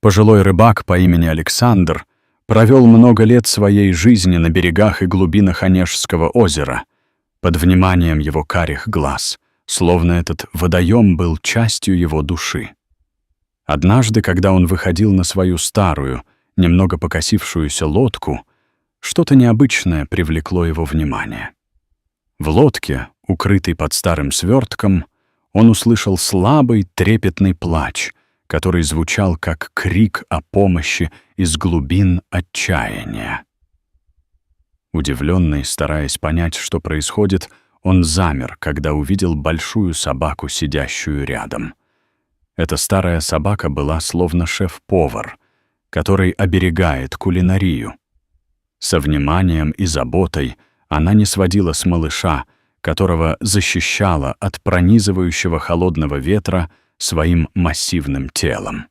Пожилой рыбак по имени Александр провел много лет своей жизни на берегах и глубинах Онежского озера, под вниманием его карих глаз, словно этот водоем был частью его души. Однажды, когда он выходил на свою старую, немного покосившуюся лодку, что-то необычное привлекло его внимание. В лодке, укрытой под старым свертком, он услышал слабый трепетный плач, который звучал как крик о помощи из глубин отчаяния. Удивленный, стараясь понять, что происходит, он замер, когда увидел большую собаку, сидящую рядом. Эта старая собака была словно шеф-повар, который оберегает кулинарию. Со вниманием и заботой она не сводила с малыша, которого защищала от пронизывающего холодного ветра своим массивным телом.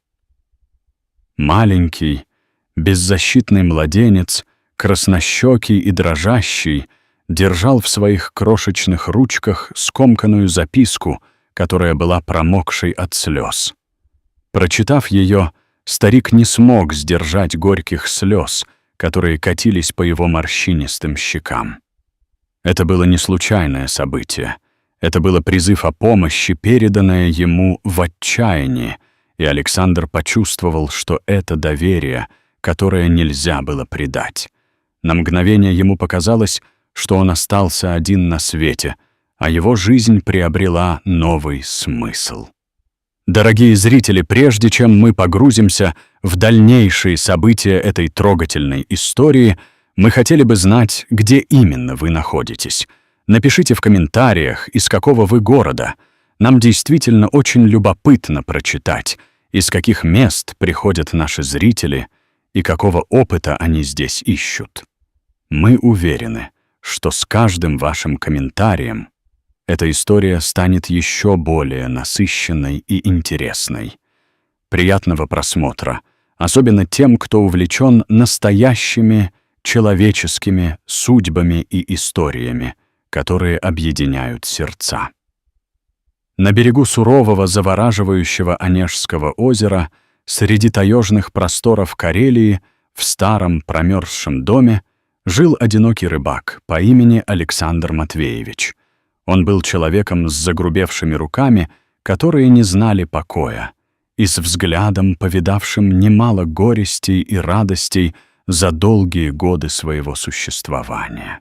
Маленький, беззащитный младенец, краснощёкий и дрожащий, держал в своих крошечных ручках скомканную записку, которая была промокшей от слез. Прочитав ее, старик не смог сдержать горьких слез, которые катились по его морщинистым щекам. Это было не случайное событие. Это было призыв о помощи, переданное ему в отчаянии, и Александр почувствовал, что это доверие, которое нельзя было предать. На мгновение ему показалось, что он остался один на свете, а его жизнь приобрела новый смысл. Дорогие зрители, прежде чем мы погрузимся в дальнейшие события этой трогательной истории, мы хотели бы знать, где именно вы находитесь. Напишите в комментариях, из какого вы города. Нам действительно очень любопытно прочитать, из каких мест приходят наши зрители и какого опыта они здесь ищут. Мы уверены, что с каждым вашим комментарием эта история станет еще более насыщенной и интересной. Приятного просмотра, особенно тем, кто увлечен настоящими человеческими судьбами и историями, которые объединяют сердца. На берегу сурового, завораживающего Онежского озера, среди таежных просторов Карелии, в старом промерзшем доме, жил одинокий рыбак по имени Александр Матвеевич. Он был человеком с загрубевшими руками, которые не знали покоя, и с взглядом, повидавшим немало горестей и радостей за долгие годы своего существования.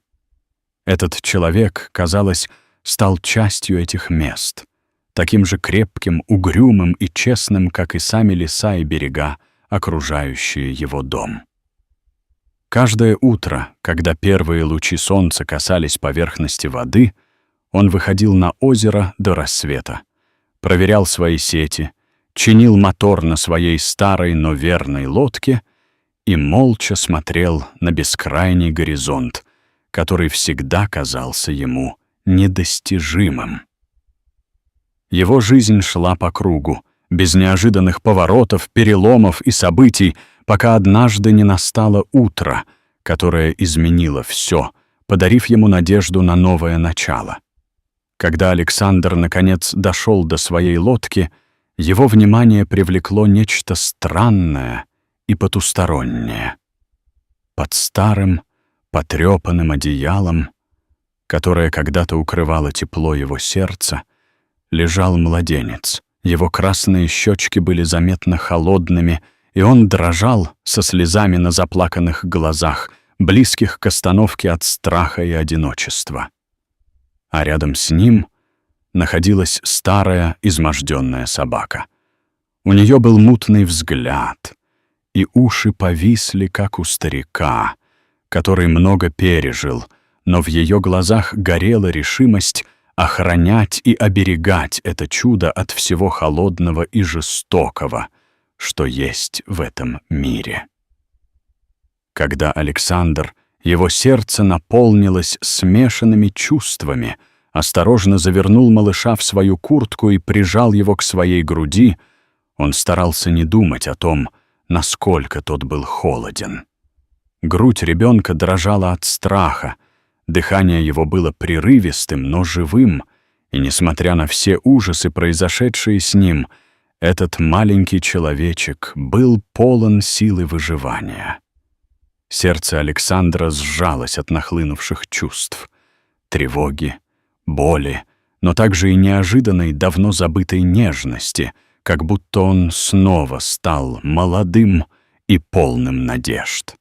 Этот человек, казалось, стал частью этих мест, таким же крепким, угрюмым и честным, как и сами леса и берега, окружающие его дом. Каждое утро, когда первые лучи солнца касались поверхности воды, он выходил на озеро до рассвета, проверял свои сети, чинил мотор на своей старой, но верной лодке и молча смотрел на бескрайний горизонт, который всегда казался ему недостижимым. Его жизнь шла по кругу, без неожиданных поворотов, переломов и событий, пока однажды не настало утро, которое изменило все, подарив ему надежду на новое начало. Когда Александр, наконец, дошел до своей лодки, его внимание привлекло нечто странное и потустороннее. Под старым, потрепанным одеялом, которое когда-то укрывало тепло его сердца, лежал младенец. Его красные щечки были заметно холодными, и он дрожал со слезами на заплаканных глазах, близких к остановке от страха и одиночества. А рядом с ним находилась старая изможденная собака. У нее был мутный взгляд, и уши повисли, как у старика, который много пережил, но в ее глазах горела решимость охранять и оберегать это чудо от всего холодного и жестокого, что есть в этом мире. Когда Александр, его сердце наполнилось смешанными чувствами, осторожно завернул малыша в свою куртку и прижал его к своей груди, он старался не думать о том, насколько тот был холоден. Грудь ребенка дрожала от страха, дыхание его было прерывистым, но живым, и, несмотря на все ужасы, произошедшие с ним, Этот маленький человечек был полон силы выживания. Сердце Александра сжалось от нахлынувших чувств, тревоги, боли, но также и неожиданной, давно забытой нежности, как будто он снова стал молодым и полным надежд.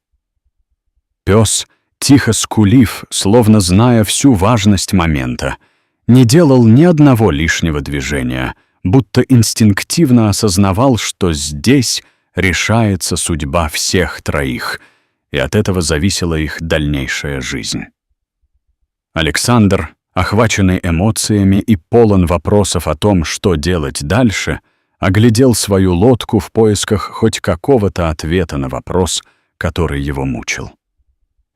Пес, тихо скулив, словно зная всю важность момента, не делал ни одного лишнего движения, будто инстинктивно осознавал, что здесь решается судьба всех троих, и от этого зависела их дальнейшая жизнь. Александр, охваченный эмоциями и полон вопросов о том, что делать дальше, оглядел свою лодку в поисках хоть какого-то ответа на вопрос, который его мучил.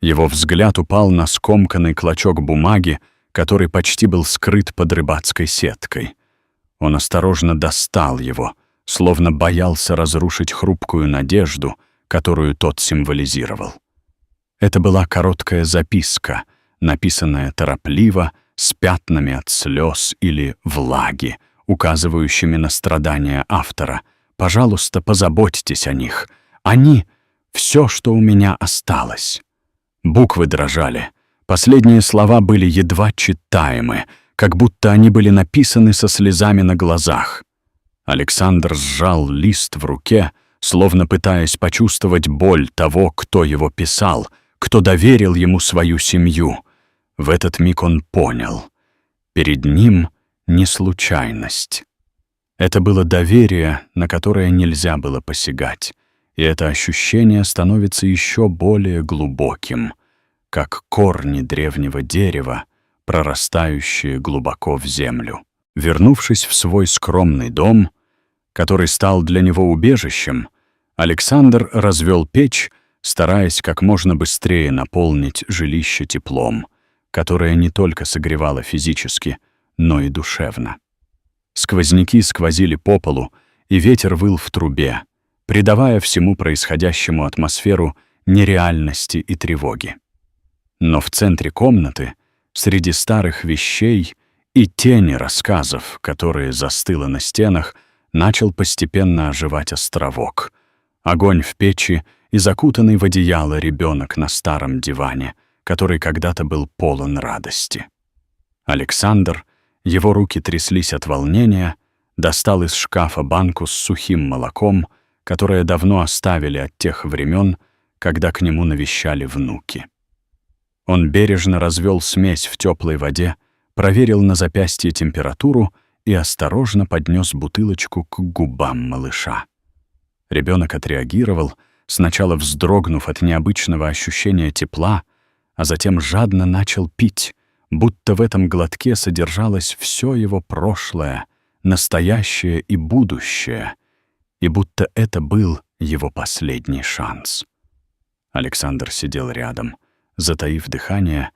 Его взгляд упал на скомканный клочок бумаги, который почти был скрыт под рыбацкой сеткой. Он осторожно достал его, словно боялся разрушить хрупкую надежду, которую тот символизировал. Это была короткая записка, написанная торопливо, с пятнами от слез или влаги, указывающими на страдания автора. «Пожалуйста, позаботьтесь о них. Они — все, что у меня осталось». Буквы дрожали. Последние слова были едва читаемы, как будто они были написаны со слезами на глазах. Александр сжал лист в руке, словно пытаясь почувствовать боль того, кто его писал, кто доверил ему свою семью. В этот миг он понял. Перед ним не случайность. Это было доверие, на которое нельзя было посягать, и это ощущение становится еще более глубоким, как корни древнего дерева, прорастающие глубоко в землю. Вернувшись в свой скромный дом, который стал для него убежищем, Александр развел печь, стараясь как можно быстрее наполнить жилище теплом, которое не только согревало физически, но и душевно. Сквозняки сквозили по полу, и ветер выл в трубе, придавая всему происходящему атмосферу нереальности и тревоги. Но в центре комнаты, среди старых вещей и тени рассказов, которые застыло на стенах, начал постепенно оживать островок. Огонь в печи и закутанный в одеяло ребенок на старом диване, который когда-то был полон радости. Александр, его руки тряслись от волнения, достал из шкафа банку с сухим молоком, которое давно оставили от тех времен, когда к нему навещали внуки. Он бережно развел смесь в теплой воде, проверил на запястье температуру и осторожно поднес бутылочку к губам малыша. Ребенок отреагировал, сначала вздрогнув от необычного ощущения тепла, а затем жадно начал пить, будто в этом глотке содержалось все его прошлое, настоящее и будущее, и будто это был его последний шанс. Александр сидел рядом, затаив дыхание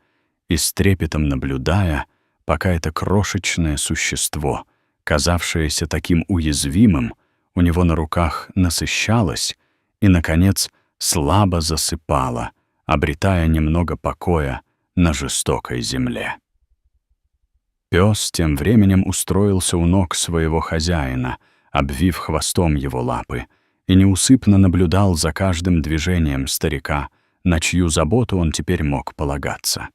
и с трепетом наблюдая, пока это крошечное существо, казавшееся таким уязвимым, у него на руках насыщалось и, наконец, слабо засыпало, обретая немного покоя на жестокой земле. Пес тем временем устроился у ног своего хозяина, обвив хвостом его лапы, и неусыпно наблюдал за каждым движением старика, на чью заботу он теперь мог полагаться.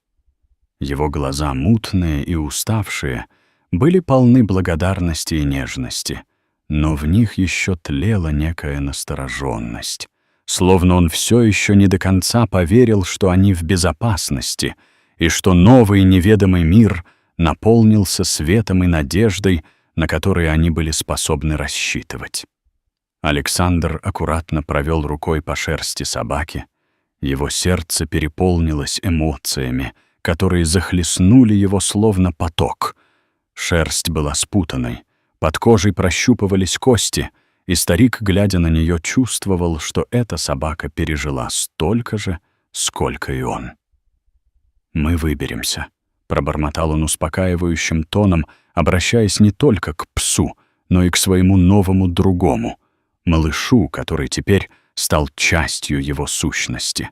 Его глаза, мутные и уставшие, были полны благодарности и нежности, но в них еще тлела некая настороженность, словно он все еще не до конца поверил, что они в безопасности и что новый неведомый мир наполнился светом и надеждой, на которые они были способны рассчитывать. Александр аккуратно провел рукой по шерсти собаки. Его сердце переполнилось эмоциями, которые захлестнули его словно поток. Шерсть была спутанной, под кожей прощупывались кости, и старик, глядя на нее, чувствовал, что эта собака пережила столько же, сколько и он. «Мы выберемся», — пробормотал он успокаивающим тоном, обращаясь не только к псу, но и к своему новому другому, малышу, который теперь стал частью его сущности.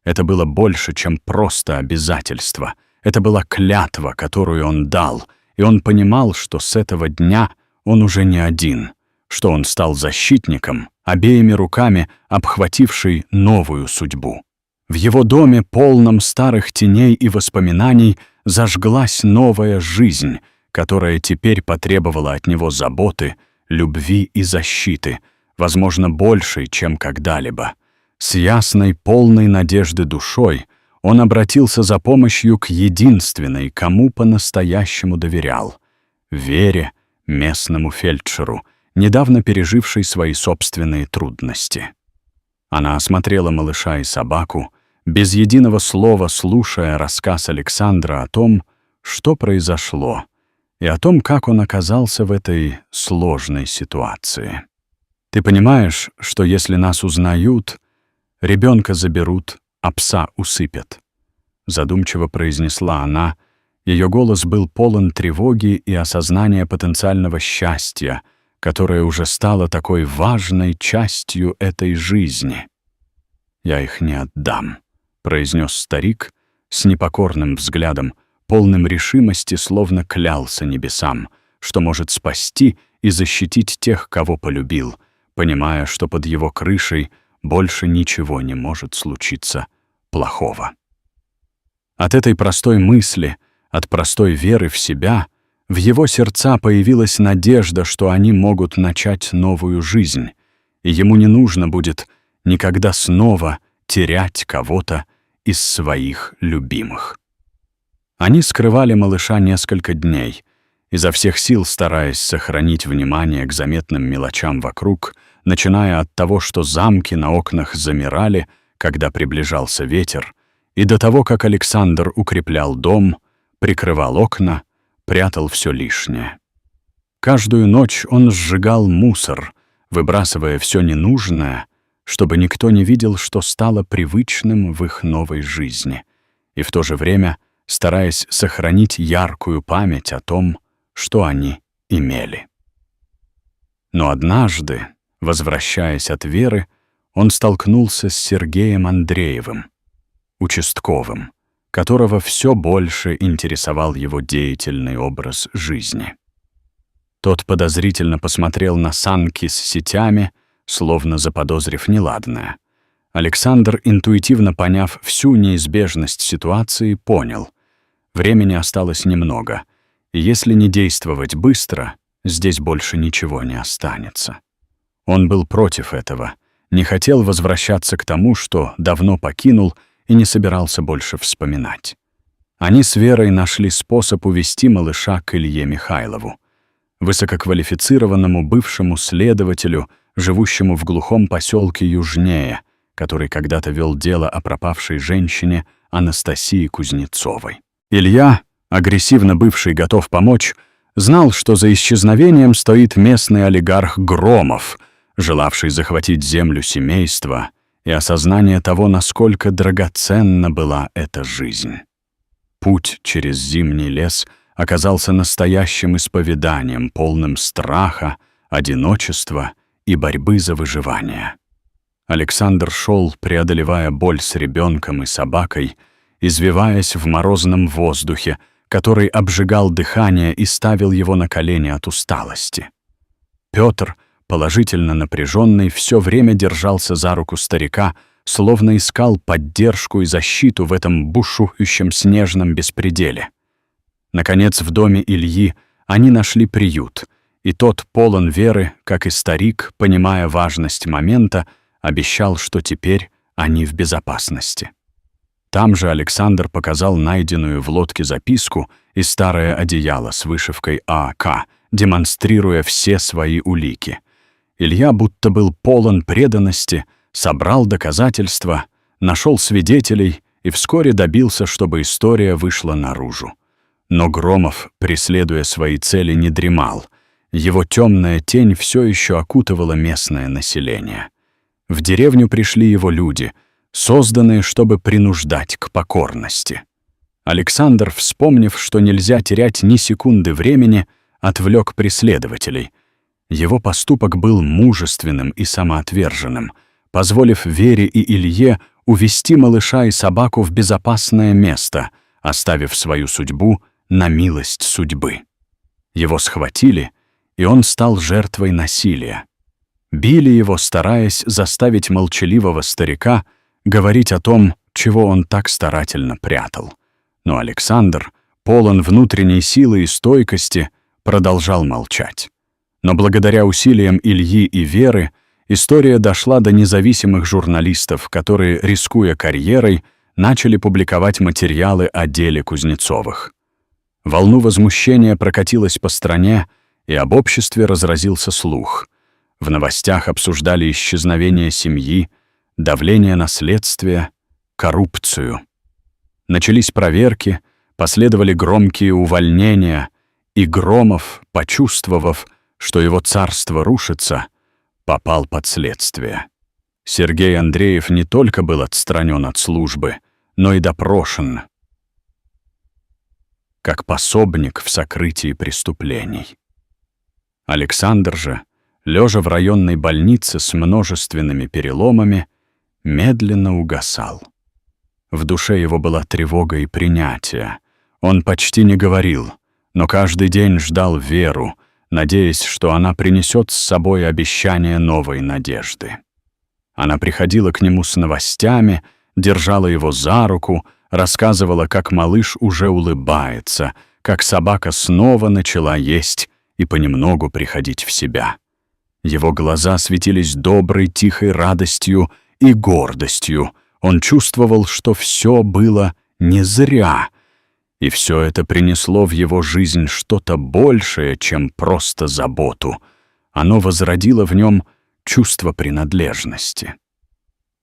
Это было больше, чем просто обязательство. Это была клятва, которую он дал, и он понимал, что с этого дня он уже не один, что он стал защитником, обеими руками обхвативший новую судьбу. В его доме, полном старых теней и воспоминаний, зажглась новая жизнь, которая теперь потребовала от него заботы, любви и защиты, возможно, большей, чем когда-либо. С ясной, полной надежды душой он обратился за помощью к единственной, кому по-настоящему доверял — Вере, местному фельдшеру, недавно пережившей свои собственные трудности. Она осмотрела малыша и собаку, без единого слова слушая рассказ Александра о том, что произошло, и о том, как он оказался в этой сложной ситуации. «Ты понимаешь, что если нас узнают, ребенка заберут, а пса усыпят?» Задумчиво произнесла она. Ее голос был полон тревоги и осознания потенциального счастья, которое уже стало такой важной частью этой жизни. «Я их не отдам», — произнес старик с непокорным взглядом, полным решимости, словно клялся небесам, что может спасти и защитить тех, кого полюбил, понимая, что под его крышей больше ничего не может случиться плохого. От этой простой мысли, от простой веры в себя, в его сердца появилась надежда, что они могут начать новую жизнь, и ему не нужно будет никогда снова терять кого-то из своих любимых. Они скрывали малыша несколько дней, изо всех сил стараясь сохранить внимание к заметным мелочам вокруг, начиная от того, что замки на окнах замирали, когда приближался ветер, и до того, как Александр укреплял дом, прикрывал окна, прятал все лишнее. Каждую ночь он сжигал мусор, выбрасывая все ненужное, чтобы никто не видел, что стало привычным в их новой жизни, и в то же время стараясь сохранить яркую память о том, что они имели. Но однажды, возвращаясь от Веры, он столкнулся с Сергеем Андреевым, участковым, которого все больше интересовал его деятельный образ жизни. Тот подозрительно посмотрел на санки с сетями, словно заподозрив неладное. Александр, интуитивно поняв всю неизбежность ситуации, понял — времени осталось немного, и если не действовать быстро, здесь больше ничего не останется. Он был против этого, не хотел возвращаться к тому, что давно покинул и не собирался больше вспоминать. Они с Верой нашли способ увести малыша к Илье Михайлову, высококвалифицированному бывшему следователю, живущему в глухом поселке южнее, который когда-то вел дело о пропавшей женщине Анастасии Кузнецовой. Илья, агрессивно бывший готов помочь, знал, что за исчезновением стоит местный олигарх Громов, желавший захватить землю семейства, и осознание того, насколько драгоценна была эта жизнь. Путь через зимний лес оказался настоящим исповеданием, полным страха, одиночества и борьбы за выживание. Александр шел, преодолевая боль с ребенком и собакой, извиваясь в морозном воздухе, который обжигал дыхание и ставил его на колени от усталости. Петр, положительно напряженный, все время держался за руку старика, словно искал поддержку и защиту в этом бушующем снежном беспределе. Наконец, в доме Ильи они нашли приют, и тот, полон веры, как и старик, понимая важность момента, обещал, что теперь они в безопасности. Там же Александр показал найденную в лодке записку и старое одеяло с вышивкой ААК, демонстрируя все свои улики. Илья будто был полон преданности, собрал доказательства, нашел свидетелей и вскоре добился, чтобы история вышла наружу. Но Громов, преследуя свои цели, не дремал. Его темная тень все еще окутывала местное население. В деревню пришли его люди, созданные, чтобы принуждать к покорности. Александр, вспомнив, что нельзя терять ни секунды времени, отвлек преследователей. Его поступок был мужественным и самоотверженным, позволив Вере и Илье увести малыша и собаку в безопасное место, оставив свою судьбу на милость судьбы. Его схватили, и он стал жертвой насилия. Били его, стараясь заставить молчаливого старика говорить о том, чего он так старательно прятал. Но Александр, полон внутренней силы и стойкости, продолжал молчать. Но благодаря усилиям Ильи и Веры история дошла до независимых журналистов, которые, рискуя карьерой, начали публиковать материалы о деле Кузнецовых. Волну возмущения прокатилась по стране, и об обществе разразился слух. В новостях обсуждали исчезновение семьи, давление на следствие, коррупцию. Начались проверки, последовали громкие увольнения, и Громов, почувствовав, что его царство рушится, попал под следствие. Сергей Андреев не только был отстранен от службы, но и допрошен как пособник в сокрытии преступлений. Александр же, лежа в районной больнице с множественными переломами, медленно угасал. В душе его была тревога и принятие. Он почти не говорил, но каждый день ждал Веру, надеясь, что она принесет с собой обещание новой надежды. Она приходила к нему с новостями, держала его за руку, рассказывала, как малыш уже улыбается, как собака снова начала есть и понемногу приходить в себя. Его глаза светились доброй, тихой радостью и гордостью. Он чувствовал, что все было не зря, и все это принесло в его жизнь что-то большее, чем просто заботу. Оно возродило в нем чувство принадлежности.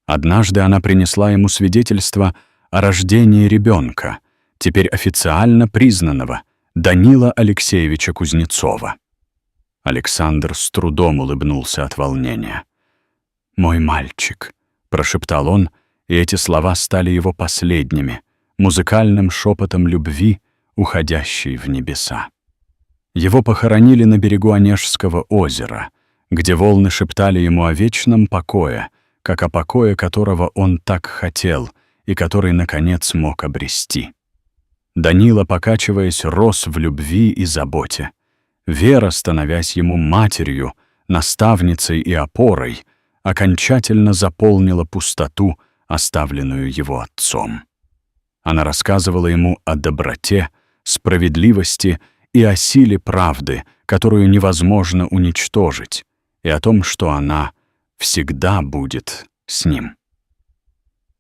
Однажды она принесла ему свидетельство о рождении ребенка, теперь официально признанного, Данила Алексеевича Кузнецова. Александр с трудом улыбнулся от волнения. «Мой мальчик», — прошептал он, и эти слова стали его последними, музыкальным шепотом любви, уходящей в небеса. Его похоронили на берегу Онежского озера, где волны шептали ему о вечном покое, как о покое, которого он так хотел и который, наконец, мог обрести. Данила, покачиваясь, рос в любви и заботе. Вера, становясь ему матерью, наставницей и опорой, окончательно заполнила пустоту, оставленную его отцом. Она рассказывала ему о доброте, справедливости и о силе правды, которую невозможно уничтожить, и о том, что она всегда будет с ним.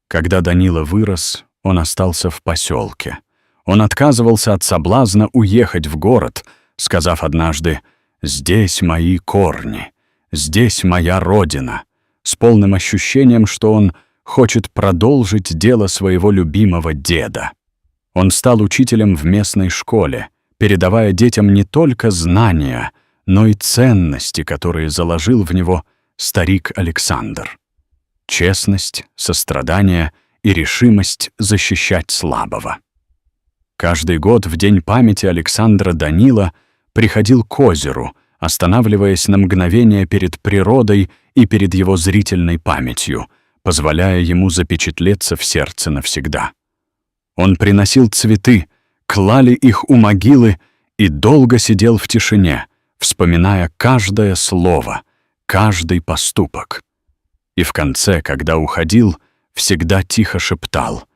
Когда Данила вырос, он остался в поселке. Он отказывался от соблазна уехать в город, сказав однажды: «Здесь мои корни, здесь моя родина», с полным ощущением, что он хочет продолжить дело своего любимого деда. Он стал учителем в местной школе, передавая детям не только знания, но и ценности, которые заложил в него старик Александр. Честность, сострадание и решимость защищать слабого. Каждый год в День памяти Александра Данила приходил к озеру, останавливаясь на мгновение перед природой и перед его зрительной памятью, позволяя ему запечатлеться в сердце навсегда. Он приносил цветы, клали их у могилы и долго сидел в тишине, вспоминая каждое слово, каждый поступок. И в конце, когда уходил, всегда тихо шептал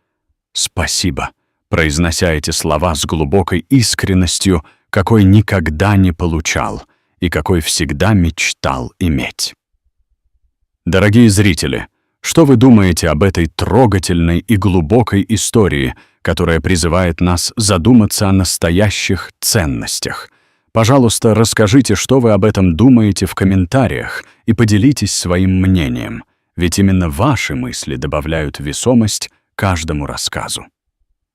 «Спасибо», произнося эти слова с глубокой искренностью, какой никогда не получал и какой всегда мечтал иметь. Дорогие зрители, что вы думаете об этой трогательной и глубокой истории, которая призывает нас задуматься о настоящих ценностях? Пожалуйста, расскажите, что вы об этом думаете в комментариях и поделитесь своим мнением, ведь именно ваши мысли добавляют весомость каждому рассказу.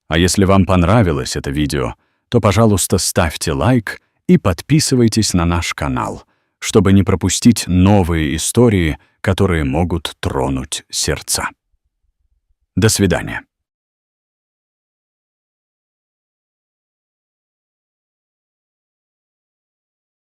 А если вам понравилось это видео, то, пожалуйста, ставьте лайк и подписывайтесь на наш канал, чтобы не пропустить новые истории, которые могут тронуть сердца. До свидания.